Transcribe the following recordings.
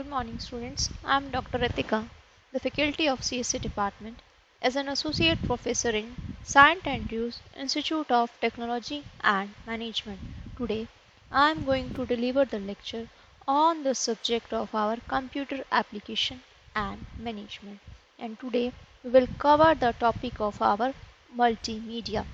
Good morning, students. I am Dr. Ritika, the faculty of CSC department, as an associate professor in St. Andrews Institute of Technology and Management. Today, I am going to deliver the lecture on the subject of our computer application and management. And today, we will cover the topic of our multimedia.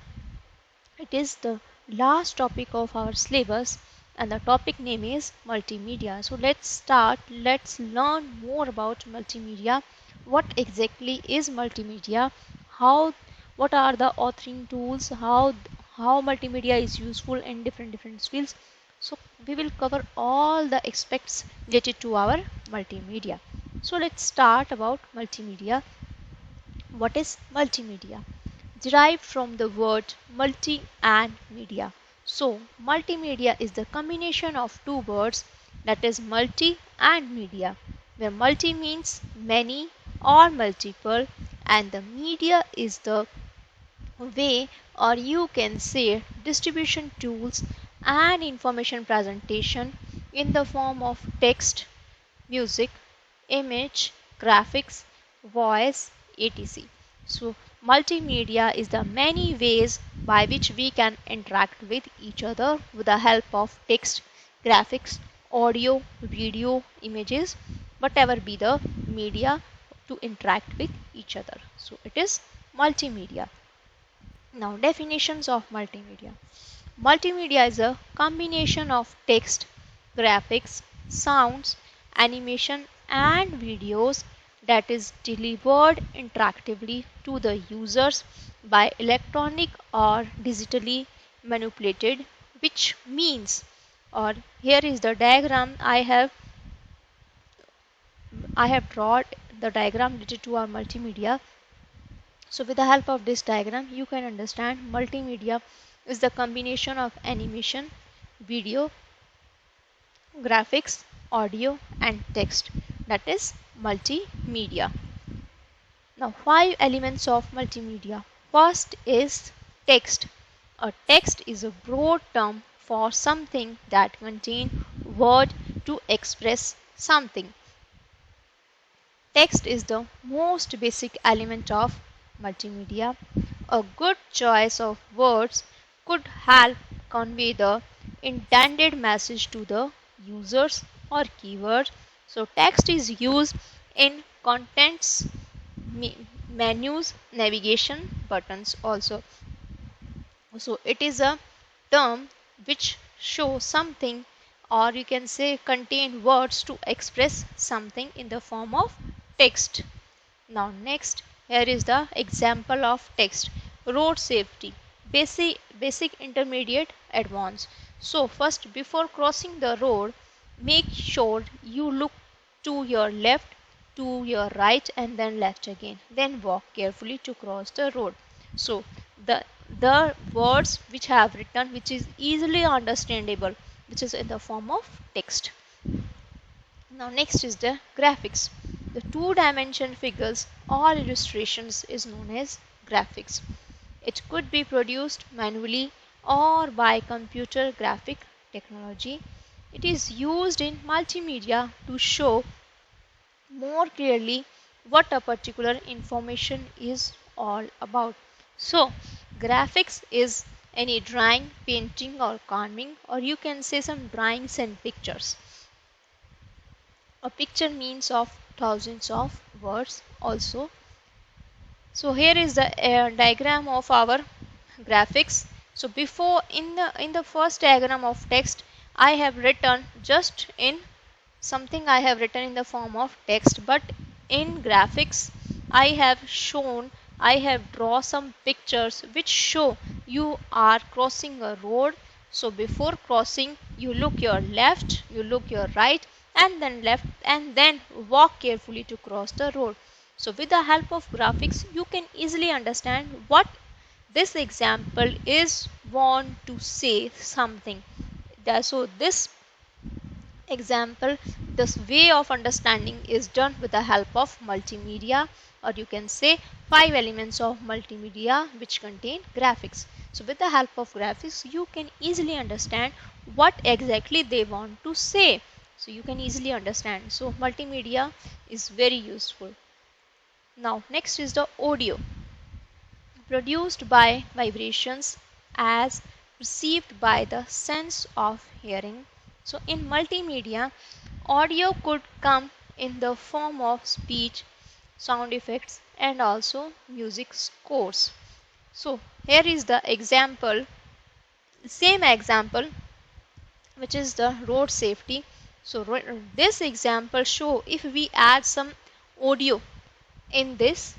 It is the last topic of our syllabus and the topic name is multimedia. So let's start. Let's learn more about multimedia. What exactly is multimedia? How what are the authoring tools? How multimedia is useful in different fields. So we will cover all the aspects related to our multimedia. So let's start about multimedia. What is multimedia? Derived from the word multi and media. So, multimedia is the combination of two words, that is multi and media, where multi means many or multiple and the media is the way, or you can say distribution tools and information presentation in the form of text, music, image, graphics, voice, etc. So, multimedia is the many ways by which we can interact with each other with the help of text, graphics, audio, video, images, whatever be the media to interact with each other. So, it is multimedia. Now, definitions of multimedia. Multimedia is a combination of text, graphics, sounds, animation, and videos that is delivered interactively to the users by electronic or digitally manipulated, which means, or here is the diagram I have drawn the diagram related to our multimedia. So with the help of this diagram you can understand multimedia is the combination of animation, video, graphics, audio and text, that is multimedia. Now 5 elements of multimedia. First is text. A text is a broad term for something that contains word to express something. Text is the most basic element of multimedia. A good choice of words could help convey the intended message to the users or keywords. So text is used in contents, menus, navigation buttons also. So it is a term which shows something, or you can say contain words to express something in the form of text. Now next, here is the example of text. Road safety, basic, intermediate, advanced. So first, before crossing the road, make sure you look to your left, to your right and then left again. Then walk carefully to cross the road. So the the words which have written, which is easily understandable, which is in the form of text. Now next is the graphics. The two-dimension figures or illustrations is known as graphics. It could be produced manually or by computer graphic technology. It is used in multimedia to show more clearly what a particular information is all about. So graphics is any drawing, painting or carving, or you can say some drawings and pictures. A picture means of thousands of words also. So here is the diagram of our graphics. So before in the first diagram of text I have written just in something I have written in the form of text, but in graphics I have draw some pictures which show you are crossing a road. So before crossing you look your left, you look your right and then left and then walk carefully to cross the road. So with the help of graphics you can easily understand what this example is want to say something. So this example, this way of understanding is done with the help of multimedia, or you can say 5 elements of multimedia which contain graphics. So with the help of graphics you can easily understand what exactly they want to say. so you can easily understand. So multimedia is very useful. Now next is the audio, produced by vibrations as perceived by the sense of hearing. So in multimedia, audio could come in the form of speech, sound effects, and also music scores. So here is the example, same example, which is the road safety. So this example show if we add some audio in this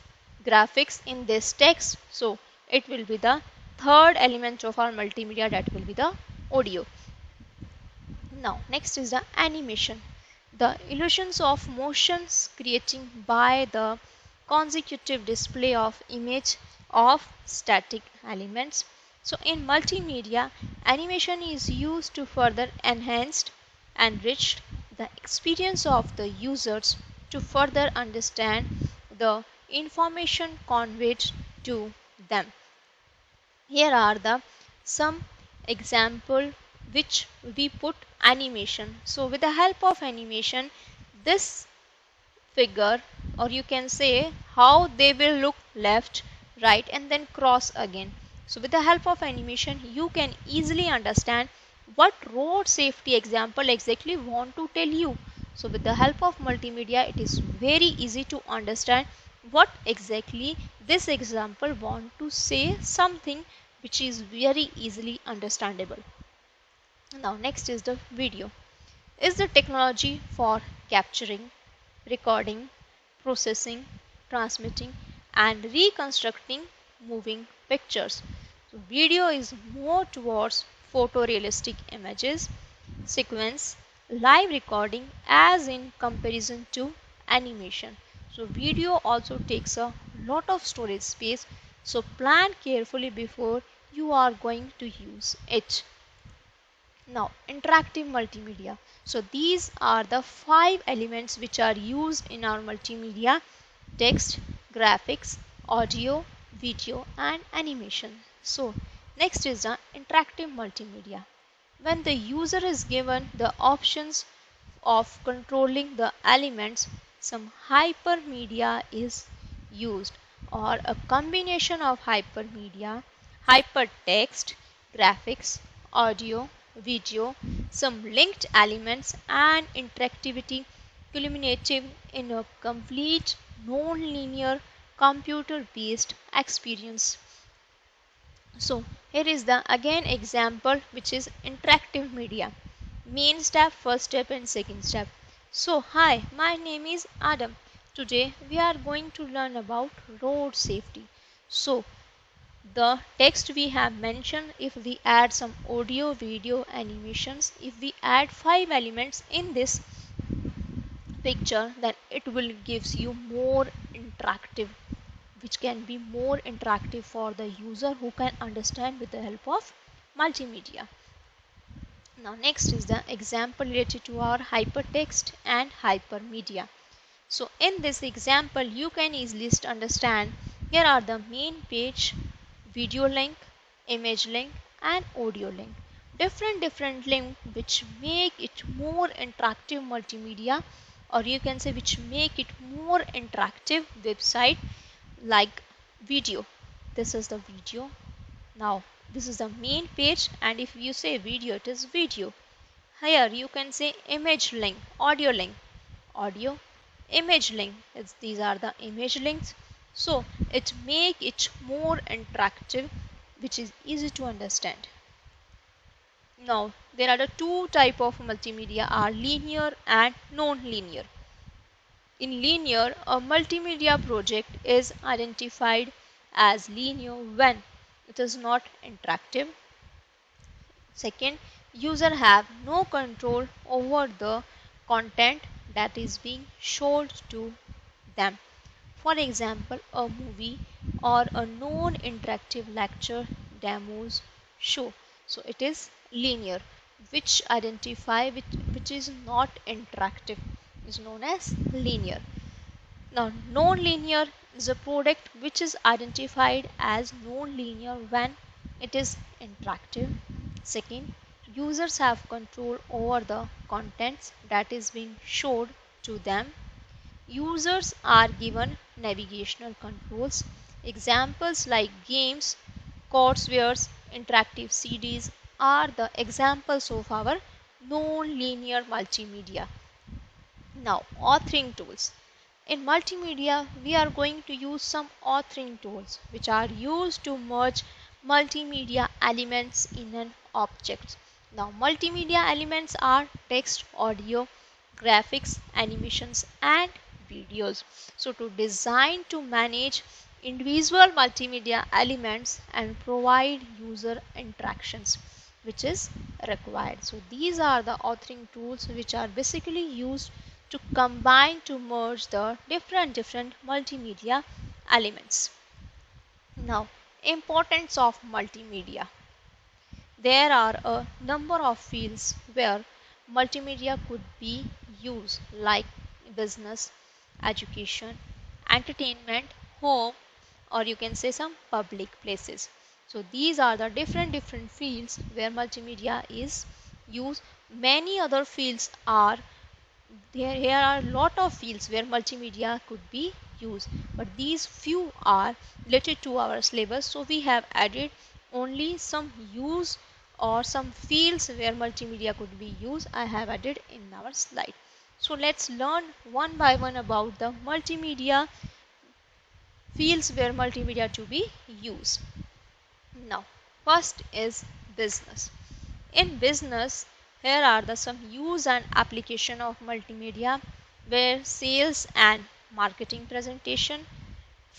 graphics, in this text, so it will be the third element of our multimedia, that will be the audio. Now next is the animation, the illusions of motions creating by the consecutive display of image of static elements. So in multimedia, animation is used to further enhance, enrich the experience of the users, to further understand the information conveyed to them. Here are the some example which we put animation. So with the help of animation, this figure, or you can say how they will look left, right, and then cross again. So with the help of animation, you can easily understand what road safety example exactly want to tell you. So with the help of multimedia, it is very easy to understand what exactly this example want to say, something which is very easily understandable. Now next is the video, is the technology for capturing, recording, processing, transmitting, and reconstructing moving pictures. So video is more towards photorealistic images, sequence, live recording as in comparison to animation. So video also takes a lot of storage space, so plan carefully before you are going to use it. Now, interactive multimedia. So, these are the 5 elements which are used in our multimedia: text, graphics, audio, video, and animation. So, next is the interactive multimedia. When the user is given the options of controlling the elements, some hypermedia is used, or a combination of hypermedia, hypertext, graphics, audio, video, some linked elements, and interactivity, culminating in a complete non-linear computer based experience. So here is the again example, which is interactive media. Main step, first step, and second step. So hi, my name is Adam. Today we are going to learn about road safety. So the text we have mentioned, if we add some audio, video, animations, if we add 5 elements in this picture, then it will gives you more interactive, which can be more interactive for the user who can understand with the help of multimedia. Now next is the example related to our hypertext and hypermedia. So in this example, you can easily understand here are the main page, video link, image link, and audio link. Different link which make it more interactive multimedia, or you can say which make it more interactive website, like video. This is the video. Now this is the main page, and if you say video, it is video. Here you can say image link, audio, image link. These are the image links. So it make it more interactive, which is easy to understand. Now there are the two type of multimedia are linear and non-linear. In linear, a multimedia project is identified as linear when it is not interactive. Second, user have no control over the content that is being shown to them. For example, a movie or a non-interactive lecture, demos, show. So it is linear, which identify which is not interactive is known as linear. Now, non-linear is a product which is identified as non-linear when it is interactive. Second, Users have control over the contents that is being showed to them. Users are given navigational controls. Examples like games, courseware, interactive CDs are the examples of our non-linear multimedia. Now, authoring tools. In multimedia, we are going to use some authoring tools which are used to merge multimedia elements in an object. Now, multimedia elements are text, audio, graphics, animations, and videos. So, to design to manage individual multimedia elements and provide user interactions which is required. So, these are the authoring tools which are basically used to combine to merge the different multimedia elements. Now, importance of multimedia. There are a number of fields where multimedia could be used like business, education, entertainment, home, or you can say some public places. So these are the different fields where multimedia is used. Many other fields are there. Here are a lot of fields where multimedia could be used, but these few are related to our syllabus, so we have added only some use or some fields where multimedia could be used. I have added in our slide. So let's learn one by one about the multimedia fields where multimedia to be used. Now, first is business. In business, here are the some use and application of multimedia where sales and marketing presentation,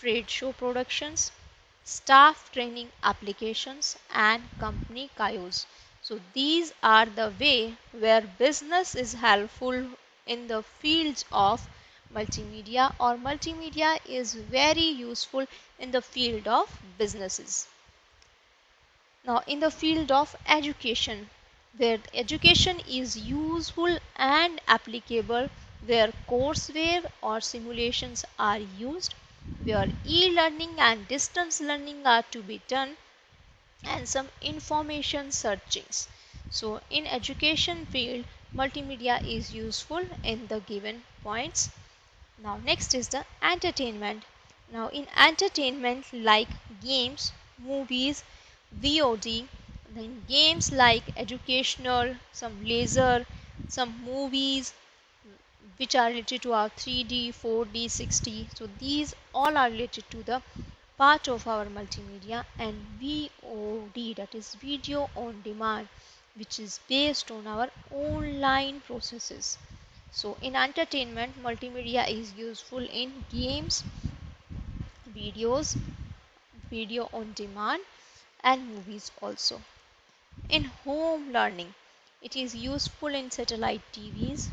trade show productions, staff training applications and company kiosks. So these are the way where business is helpful in the fields of multimedia, or multimedia is very useful in the field of businesses. Now, in the field of education, where education is useful and applicable, where courseware or simulations are used, where e-learning and distance learning are to be done, and some information searchings. So, in education field, multimedia is useful in the given points. Now, next is the entertainment. Now, in entertainment like games, movies, VOD, then games like educational, some laser, some movies which are related to our 3D, 4D, 6D. So these all are related to the part of our multimedia, and VOD, that is video on demand, which is based on our online processes. So in entertainment, multimedia is useful in games, videos, video on demand, and movies also. In home learning, it is useful in satellite TVs,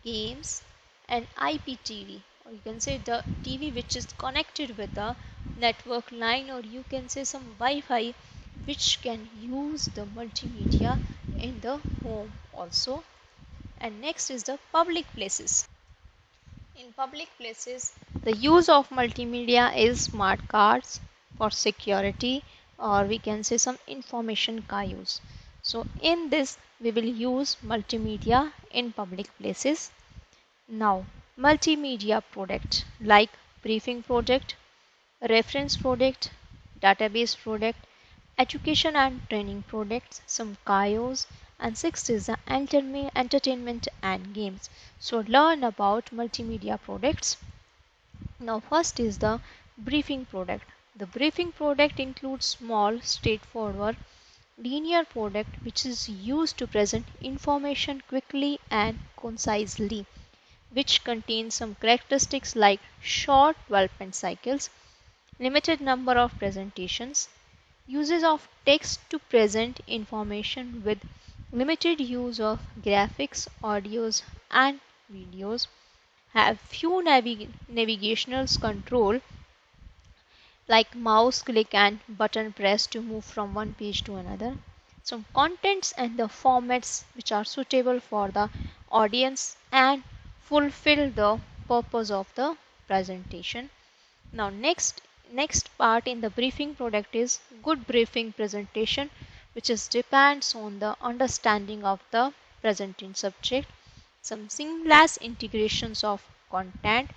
games, and IPTV, or you can say the TV which is connected with the network line, or you can say some Wi-Fi which can use the multimedia in the home also. And next is the public places. In public places, the use of multimedia is smart cards for security, or we can say some information kiosks. So in this we will use multimedia in public places. Now, multimedia product like briefing product, reference product, database product, education and training products, some kiosks, and sixth is the entertainment and games. So learn about multimedia products. Now first is the briefing product. The briefing product includes small, straightforward, linear product which is used to present information quickly and concisely, which contains some characteristics like short development cycles, limited number of presentations, uses of text to present information with limited use of graphics, audios, and videos, have few navigational control like mouse click and button press to move from one page to another, some contents and the formats which are suitable for the audience and fulfill the purpose of the presentation. Now next part in the briefing product is good briefing presentation which is depends on the understanding of the presenting subject, some seamless integrations of content,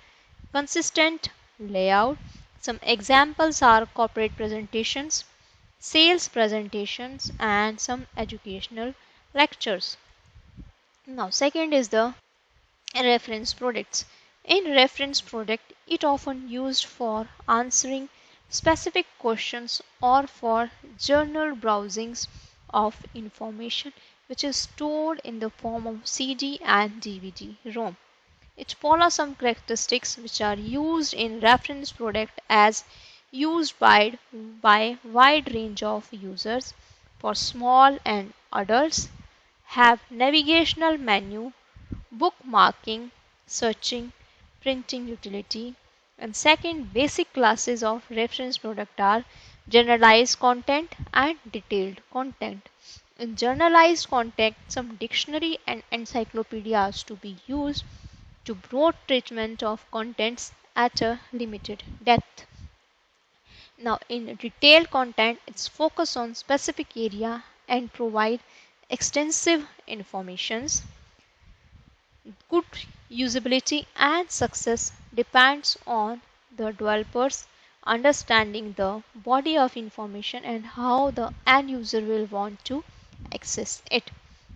consistent layout. Some examples are corporate presentations, sales presentations, and some educational lectures. Now, second is the reference products. In reference product, it often used for answering specific questions or for journal browsings of information which is stored in the form of CD and DVD ROM. It follows some characteristics which are used in reference product as used by wide range of users for small and adults, have navigational menu, bookmarking, searching, printing utility. And second, basic classes of reference product are generalized content and detailed content. In generalized content, some dictionary and encyclopedias to be used to broad treatment of contents at a limited depth. Now, in detailed content, it's focus on specific area and provide extensive informations. Good usability and success depends on the developers understanding the body of information and how the end user will want to access it.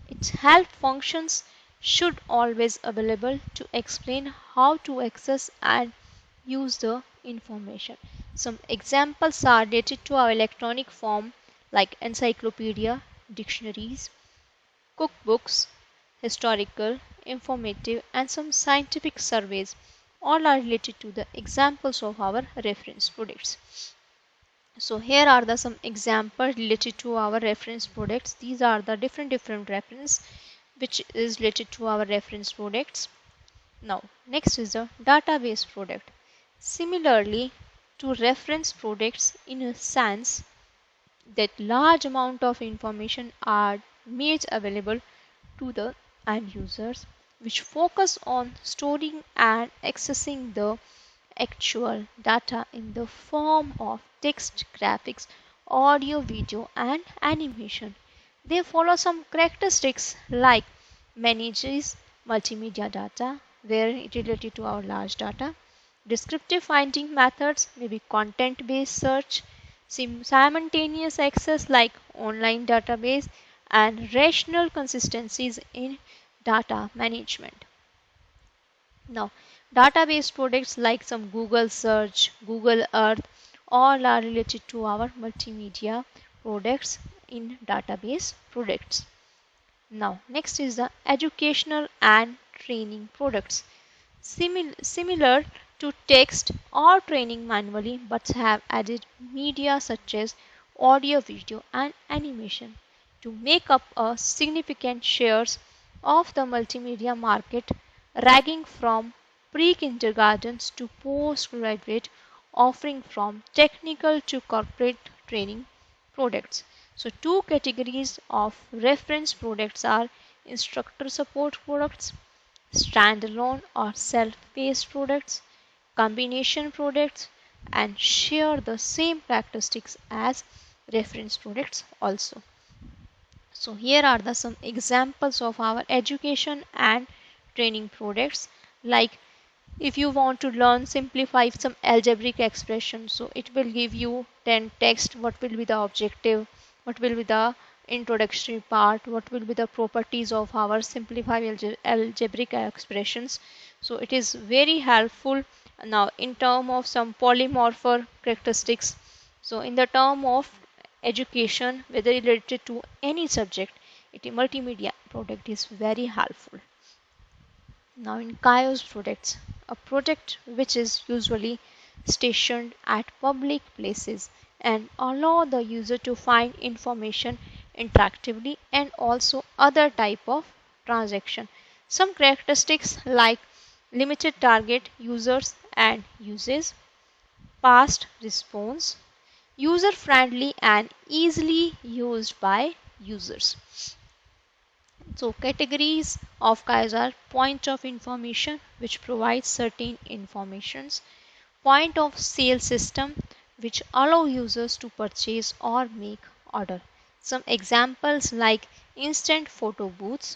Its help functions should always available to explain how to access and use the information. Some examples are related to our electronic form like encyclopedia, dictionaries, cookbooks, historical, informative, and some scientific surveys. All are related to the examples of our reference products. So here are the some examples related to our reference products. These are the different reference which is related to our reference products. Now next is the database product. Similarly to reference products in a sense that large amount of information are made available to the end users, which focus on storing and accessing the actual data in the form of text, graphics, audio, video, and animation. They follow some characteristics like manages multimedia data, where it related to our large data, descriptive finding methods, maybe content based search, simultaneous access like online database, and rational consistencies in data management. Now, database products like some Google Search, Google Earth, all are related to our multimedia products in database products. Now, next is the educational and training products. Similar to text or training manually, but have added media such as audio, video, and animation to make up a significant shares of the multimedia market, ranging from pre-kindergartens to postgraduate, offering from technical to corporate training products. So two categories of reference products are instructor support products, standalone or self-paced products, combination products, and share the same characteristics as reference products also. So here are the some examples of our education and training products. Like if you want to learn simplify some algebraic expression, so it will give you 10 text, what will be the objective, what will be the introductory part, what will be the properties of our simplified algebraic expressions. So it is very helpful. Now in term of some polymorpher characteristics, so in the term of education whether related to any subject, it multimedia product is very helpful. Now in kiosk products, a product which is usually stationed at public places and allow the user to find information interactively and also other type of transaction. Some characteristics like limited target users and uses, fast response, user friendly and easily used by users. So categories of KIOS are point of information which provides certain informations, point of sale system which allow users to purchase or make order. Some examples like instant photo booths,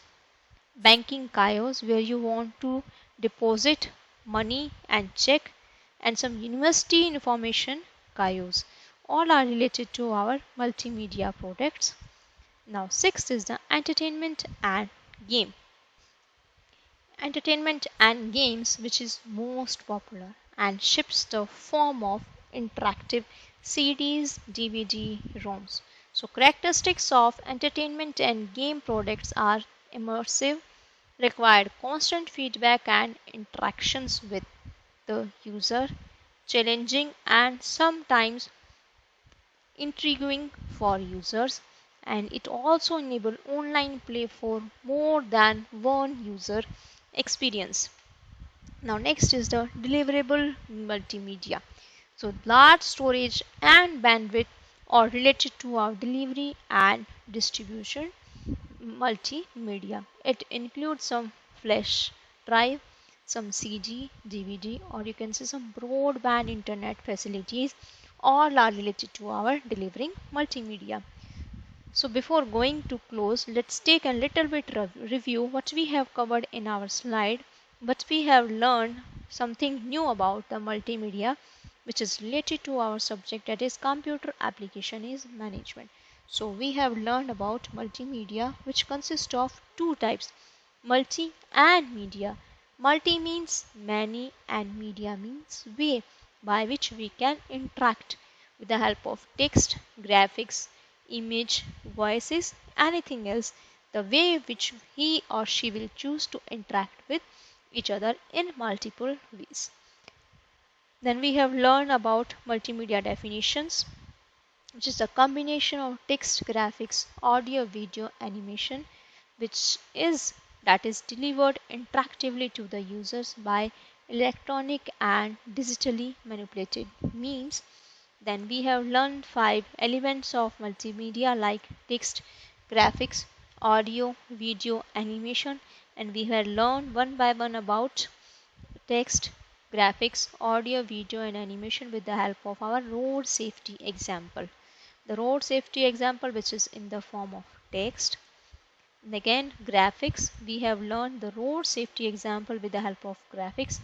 banking kiosks where you want to deposit money and check, and some university information kiosks. All are related to our multimedia products. Now, sixth is the entertainment and game. Entertainment and games, which is most popular and ships the form of interactive CDs, DVD, ROMs. So, characteristics of entertainment and game products are immersive, required constant feedback and interactions with the user, challenging and sometimes intriguing for users, and it also enables online play for more than one user experience. Now next is the deliverable multimedia. So large storage and bandwidth are related to our delivery and distribution multimedia. It includes some flash drive, some CD, DVD, or you can say some broadband internet facilities. All are related to our delivering multimedia. So before going to close, let's take a little bit review what we have covered in our slide. But we have learned something new about the multimedia which is related to our subject, that is computer application is management. So we have learned about multimedia, which consists of two types, multi and media. Multi means many and media means way by which we can interact with the help of text, graphics, image, voices, anything else, the way which he or she will choose to interact with each other in multiple ways. Then we have learned about multimedia definitions, which is a combination of text, graphics, audio, video, animation, which is that is delivered interactively to the users by electronic and digitally manipulated means. Then we have learned five elements of multimedia like text, graphics, audio, video, animation, and we have learned one by one about text, graphics, audio, video, and animation with the help of our road safety example. The road safety example, which is in the form of text. And again, graphics, we have learned the road safety example with the help of graphics.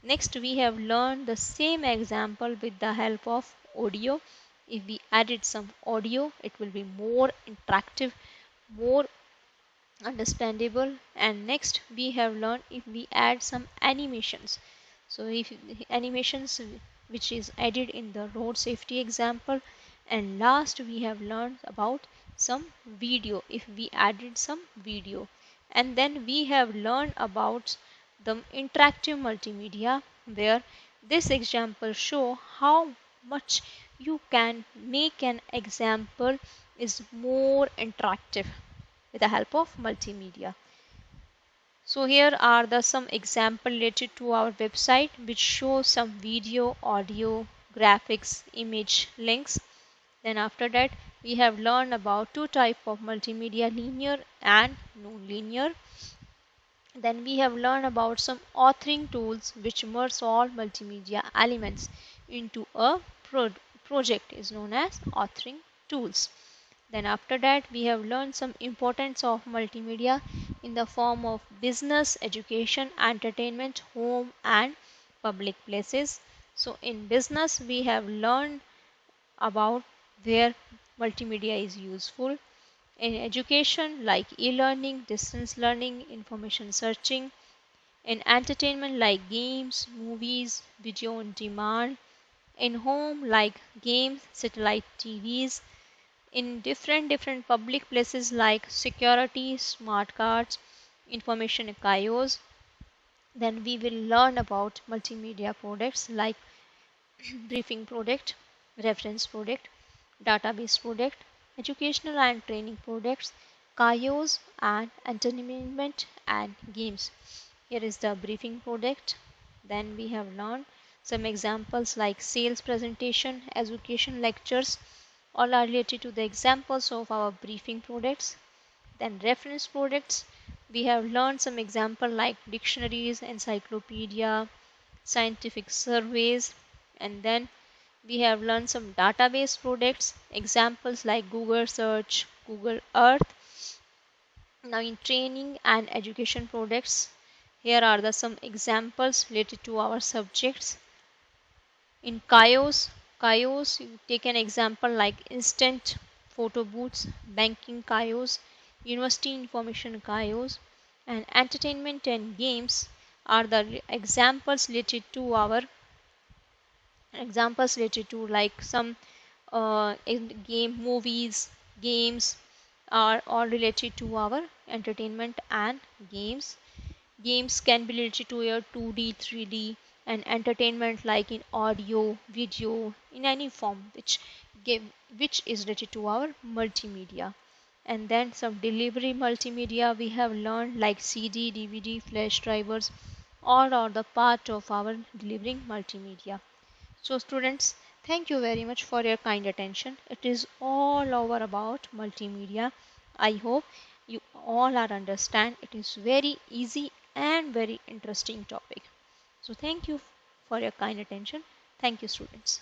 Next, we have learned the same example with the help of audio. If we added some audio, it will be more interactive, more understandable. And next we have learned if we add some animations, so if animations which is added in the road safety example. And last we have learned about some video, if we added some video. And then we have learned about the interactive multimedia, where this example show how much you can make an example is more interactive with the help of multimedia. So here are the some example related to our website which show some video, audio, graphics, image links. Then after that we have learned about two type of multimedia, linear and non-linear. Then we have learned about some authoring tools which merge all multimedia elements into a project is known as authoring tools. Then after that we have learned some importance of multimedia in the form of business, education, entertainment, home and public places. So in business we have learned about where multimedia is useful. In education like e-learning, distance learning, information searching. In entertainment like games, movies, video on demand. In home like games, satellite TVs. In different public places like security, smart cards, information kiosks. Then we will learn about multimedia products like briefing product, reference product, database product, educational and training products, kiosks and entertainment and games. Here is the briefing product. Then we have learned some examples like sales presentation, education lectures. All are related to the examples of our briefing products. Then reference products, we have learned some example like dictionaries, encyclopedia, scientific surveys. And then we have learned some database products, examples like Google search, Google Earth. Now in training and education products, here are the some examples related to our subjects. In Kaios, you take an example like instant photo booths, banking Kaios, university information Kaios, and entertainment and games are the examples related to like some in game movies, games are all related to our entertainment and games. Games can be related to your 2D, 3D, and entertainment like in audio, video, in any form which is related to our multimedia. And then some delivery multimedia we have learned like CD, DVD, flash drivers, all are the part of our delivering multimedia. So students, thank you very much for your kind attention. It is all over about multimedia. I hope you all are understand. It is very easy and very interesting topic. So thank you for your kind attention. Thank you students.